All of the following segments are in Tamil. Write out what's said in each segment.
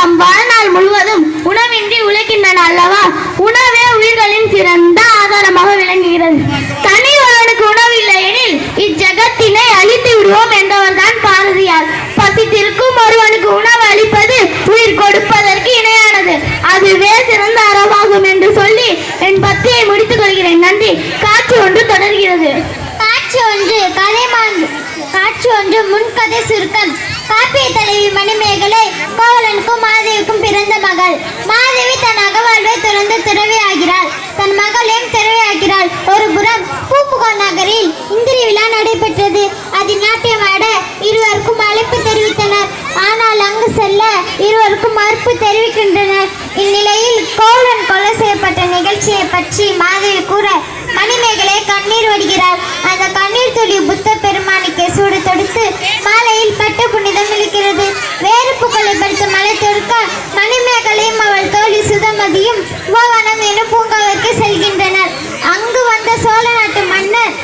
தம் வாழ்நாள் முழுவதும் உணவின்றி உழைக்கின்றன அல்லவா? உணவே உயிர்களின் சிறந்த ஆதாரமாக விளங்குகிறது. தனி ஒருவனுக்கு உணவு இல்லை எனில் இச்சகத்தினை அழித்து விடுவோம் என்றவர்தான் பாரதியார். பசித்திருக்கும் ஒருவனுக்கு உணவு அளிப்பது உயிர் கொடுப்பதற்கு இணையானது, அதுவே சிறந்த அறமாகும் என்று சொல்லி என் பத்தியை முடித்துக் கொள்கிறேன். நன்றி. காட்சி ஒன்று தொடர்கிறது. காட்சி ஒன்று முன்கதை சுருக்கம். காப்பிய தலைவி மணிமேகலை கோவலனுக்கும் மாதேவிக்கும் பிறந்த மகள். மாதேவி தன் அகவாழ்வை துறந்து துறவி ஆகிறாள். தன் மகளையும் துறவி ஆகிறாள். ஒரு புறம் பூப்புகார் நகரில் இந்திரி விழா நடைபெற்றது. அதில் நாட்டியமாட இருவருக்கும் அழைப்பு தெரிவித்தனர். ஆனால் அங்கு செல்ல இருவருக்கும் மறுப்பு தெரிவிக்கின்றனர். இந்நிலையில் கோவலன் கொலை செய்யப்பட்ட நிகழ்ச்சியை பற்றி மாதேவி கூற மணிமேகலை கண்ணீர் வடிகிறார். அந்த கண்ணீர் துளி புத்த பெருமானுக்கு சூடு தொடுத்து மாலையில் பட்டு புனிதம் இழுக்கிறது. வேறு புகழை படுத்த மலை தொடுக்க மணிமேகலையும் அவள் தோழி சுதமதியும் உபவனம் எனும் பூங்காவிற்கு செல்கின்றனர். அங்கு வந்த சோழ நாட்டு மன்னர்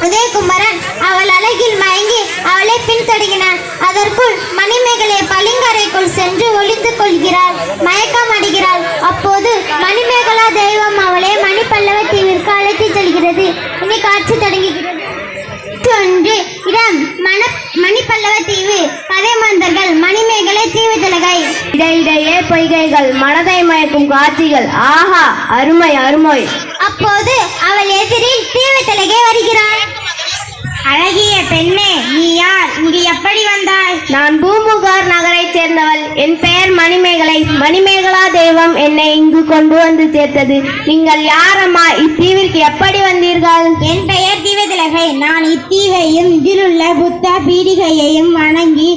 உதயகுமரன் அவள் அழகில் மயங்கி அவளை பின்தொடங்கினார். அதற்குள் மணிமேகலை பளிங்கரைக்குள் சென்று ஒளிந்து கொள்கிறாள். மயக்கம் அடைகிறாள். அப்போது மணிமேகலா தெய்வம் அவளை மணிப்பல்லவ தீவிற்கு அழைத்து செல்கிறது. இனி காட்சி தொடங்குகிறது. ஒன்று இடம் மணிப்பல்லவ தீவு. கதை மாந்தர்கள் மணிமேகலை தீவு தலகை. இடையிடையே பொய்கைகள், மனதை மயக்கும் காட்சிகள். ஆஹா, அருமை அருமை. அப்போது அவள் எதிரில் தீவு தலகை வருகிறாள். அழகிய பெண்ணே, நீ யார்? இங்கு எப்படி வந்தாய்? நான் பூம்புகார் நகரைச் சேர்ந்தவள். என் பெயர் மணிமேகலை. மணிமேகலா தெய்வம் என்னை இங்கு கொண்டு வந்து சேர்த்தது. நீங்கள் யாரம்மா? இத்தீவிற்கு எப்படி வந்தீர்கள்? என் பெயர் தீவதிலகை. நான் இத்தீவையும் இதிலுள்ள புத்த பீடிகையையும் வணங்கி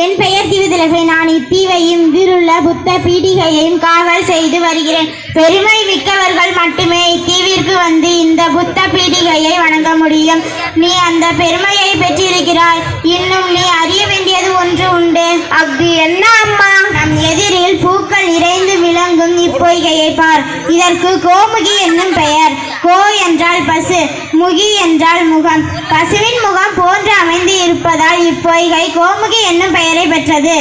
என் பெயர் தீவதிலகை. நான் இத்தீவையும் இதிலுள்ள புத்த பீடிகையையும் காவல் செய்து வருகிறேன். பெருமை மிக்கவர்கள் மட்டுமே இத்தீவிற்கு வந்து இந்த புத்த பீடிகையை வணங்க முடியும். நீ அந்த பெருமையை பெற்றிருக்கிறாய். இன்னும் நீ அறிய வேண்டியது ஒன்று உண்டு. அது என்ன அம்மா? நம் எதிரில் பூக்கள் இறைந்து விளங்கும் இப்பொய்கையை பார். இதற்கு கோமுகி என்னும் பெயர். கோ என்றால் பசு, முகி என்றால் முகம். பசுவின் முகம் போன்று அமைந்து இருப்பதால் இப்பொய்கை கோமுகி என்னும் பெயரை பெற்றது.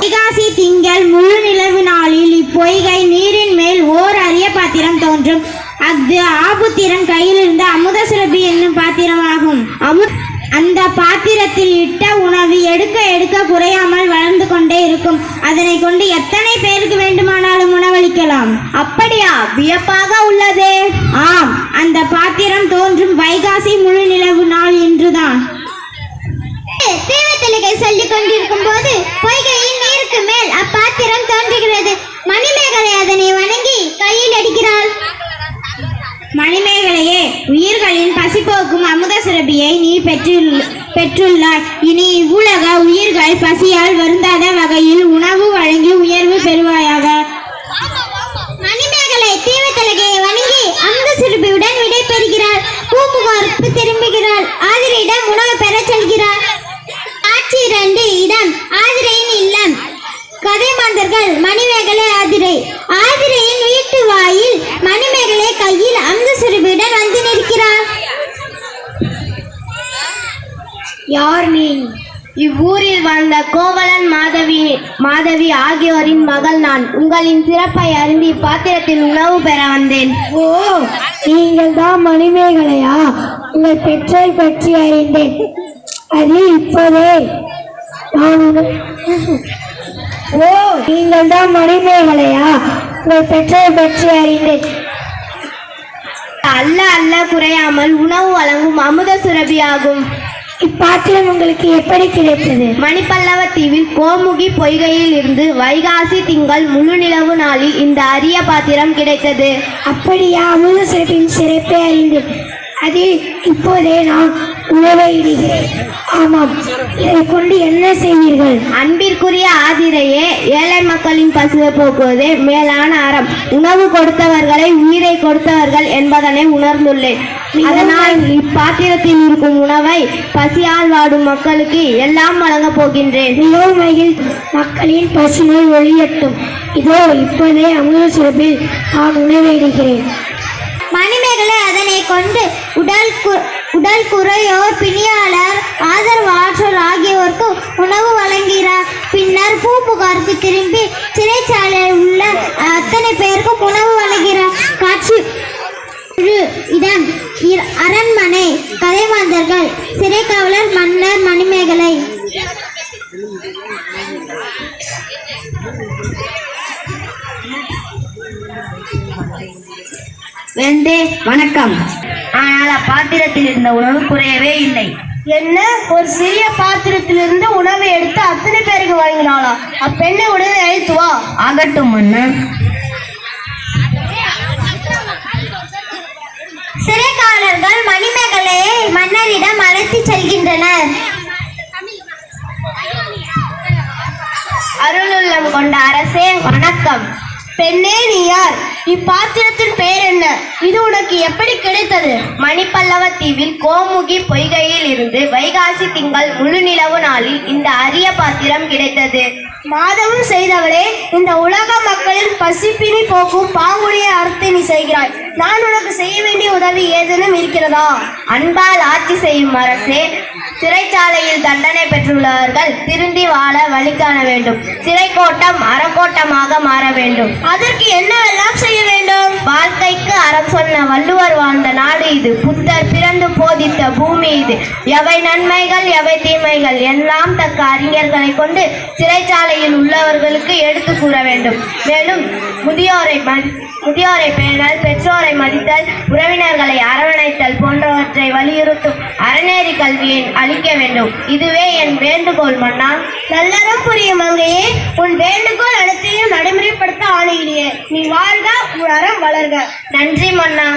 வைகாசி திங்கள் முழு நிலவு நாளில் இப்பொய்கை நீரின் மேல் ஓர் அரிய பாத்திரம் தோன்றும். அது ஆபுத்திரன் கையில் இருந்த அமுத சுரபி என்னும் பாத்திரமாகும். அந்த பாத்திரத்தில் இட்ட உணவு எடுக்க எடுக்க குறையாமல் வளர்ந்து கொண்டே இருக்கும். அதனை கொண்டு எத்தனை பேருக்கு வேண்டுமானாலும் உணவளிக்கலாம். அப்படியா? வியப்பாக உள்ளதே. ஆம், அந்த பாத்திரம் தோன்றும் வைகாசி முழு நிலவு நாள் என்றுதான். தீவத்திலகை சொல்லிக் கொண்டிருக்கும் போது பொய்கையின் நீருக்கு மேல் அப்பாத்திரம் தோன்றுகிறது. மணிமேகலை அதனை வணங்கி கையில் அடிக்கிறாள். மணிமேகலையே, உயிர்களின் பசிபோக்கும் அமுத சுரபியை நீ பெற்றுள்ளாய். இனி இவ்வுலக உயிர்கள் பசியால் வருந்தாத வகையில் உணவு வழங்கி உயர்வு பெறுவாயாக. மணிமேகலை தீவத்திலகையை வணங்கி அமுத சுரபியுடன் விடை பெறுகிறாள். பூம்புகாருக்கு திரும்புகிறாள். ஆதிரையிடம் உணவு பெற சொல்கிறாள். காட்சி 2 இடம் ஆதிரையின் இல்லம். கதை மாந்தர்கள் மணிமேகலை ஆதிரை. ஆதிரையின் வீட்டு வாயில் மணிமேகலை கையில் அமுத சுரபியுடன் வந்து நிற்கிறார். யார் நீ? இவ்வூரில் வாழ்ந்த கோவலன் மாதவி ஆகியோரின் மகள் நான். உங்களின் சிறப்பை அறிந்து பாத்திரத்தில் உணவு பெற வந்தேன். ஓ, நீங்கள் தான் மணிமேகலையா? உங்கள் பெற்றோர் பற்றி அறிந்தேன். அது இப்போதே ஓ, நீங்கள் தான் மணிமேகலையா? உங்கள் பெற்றோர் பற்றி அறிந்தேன். அல்ல அல்ல குறையாமல் உணவு வழங்கும் அமுத சுரபி ஆகும். இப்பாத்திரம் உங்களுக்கு எப்படி கிடைத்தது? மணிப்பல்லவ தீவில் கோமுகி பொய்கையில் இருந்து வைகாசி திங்கள் முழு நிலவு நாளில் இந்த அரிய பாத்திரம் கிடைத்தது. அப்படியா? அமுத சுரபியின் சிறப்பை அறிந்தேன். அதில் இப்போதே நான் உணவை இடுகிறேன். ஆமாம், இதை கொண்டு என்ன செய்வீர்கள்? அன்பிற்குரிய ஆதிரையே, ஏழை மக்களின் பசுவை போக்குவதே மேலான அறம். உணவு கொடுத்தவர்களை உயிரை கொடுத்தவர்கள் என்பதனை உணர்ந்துள்ளேன். அதனால் இப்பாத்திரத்தில் இருக்கும் உணவை பசியால் வாடும் மக்களுக்கு எல்லாம் வழங்கப் போகின்றேன். மிகவும் மக்களின் பசுமை ஒளியட்டும். இதோ இப்போதே அமுத சுரபில் நான் உணவை இடுகிறேன். மணிமேகலை அதனை கொண்டு உடல் குறையோர், பிணியாளர், ஆதரவாளர் உணவு வழங்குகிறார். பின்னர் பூம்புகாருக்கு திரும்பி சிறைச்சாலையில் உள்ள அத்தனை பேருக்கும் உணவு வழங்குகிறார். காட்சி இடம் அரண்மனை. கதை மாந்தர்கள் சிறை காவலர் மன்னர் மணிமேகலை. வேந்தே வணக்கம். ஆனால் அப்பாத்திரத்தில் இருந்த உணவு குறையவே இல்லை. என்ன, ஒரு சிறிய பாத்திரத்திலிருந்து உணவை எடுத்து அத்தனை பேருக்கு வழங்கினாளா? அப்பெண்ணை உடனே அழைத்து வா. ஆகட்டும் மன்னா. சிறை காவலர்கள் மணிமேகலையை மன்னரிடம் அழைத்து செல்கின்றனர். அருளுள்ளம் கொண்ட அரசே வணக்கம். பெண்ணே, நீ யார்? இப்பாத்திரத்தின் பெயர் என்ன? இது உனக்கு எப்படி கிடைத்தது? மணிப்பல்லவ தீவில் கோமுகி பொய்கையில் இருந்து வைகாசி திங்கள் முழு நிலவு நாளில் இந்த அரிய பாத்திரம் கிடைத்தது. மாதவம் செய்தவளே, இந்த உலக மக்களின் பசிப்பினி போக்கும் பாங்குடைய அர்த்தத்தை நீ செய்கிறாய். நான் உனக்கு செய்ய வேண்டிய உதவி ஏதேனும் இருக்கிறதா? அன்பால் ஆட்சி செய்யும் அரசே, சிறைச்சாலையில் தண்டனை பெற்றுள்ளவர்கள் திருந்தி வாழ வழி காண வேண்டும். சிறை கோட்டம் அறக்கோட்டமாக மாற வேண்டும். அதற்கு என்னவெல்லாம் செய்ய வேண்டும்? வாழ்க்கைக்கு அறம் சொன்ன வள்ளுவர் வாழ்ந்த நாடு இது. புத்தர் பிறந்து போதித்த பூமி இது. எவை நன்மைகள் எவை தீமைகள் எல்லாம் தக்க அறிஞர்களை கொண்டு சிறைச்சாலையில் உள்ளவர்களுக்கு எடுத்து கூற வேண்டும். மேலும் முதியோரை பேணல், பெற்றோரை மதித்தல், உறவினர்களை அரவணைத்தல் போன்றவற்றை வலியுறுத்தும் அறநெறி கல்வியை அளிக்க வேண்டும். இதுவே என் வேண்டுகோள் மன்னா. நல்லறம் புரியும் மங்கையே, உன் வேண்டுகோள் அனைத்தையும் நடைமுறைப்படுத்த ஆணையிலேயே. நீ வாழ்க, உன் அறம் வளர்க. நன்றி மன்னா.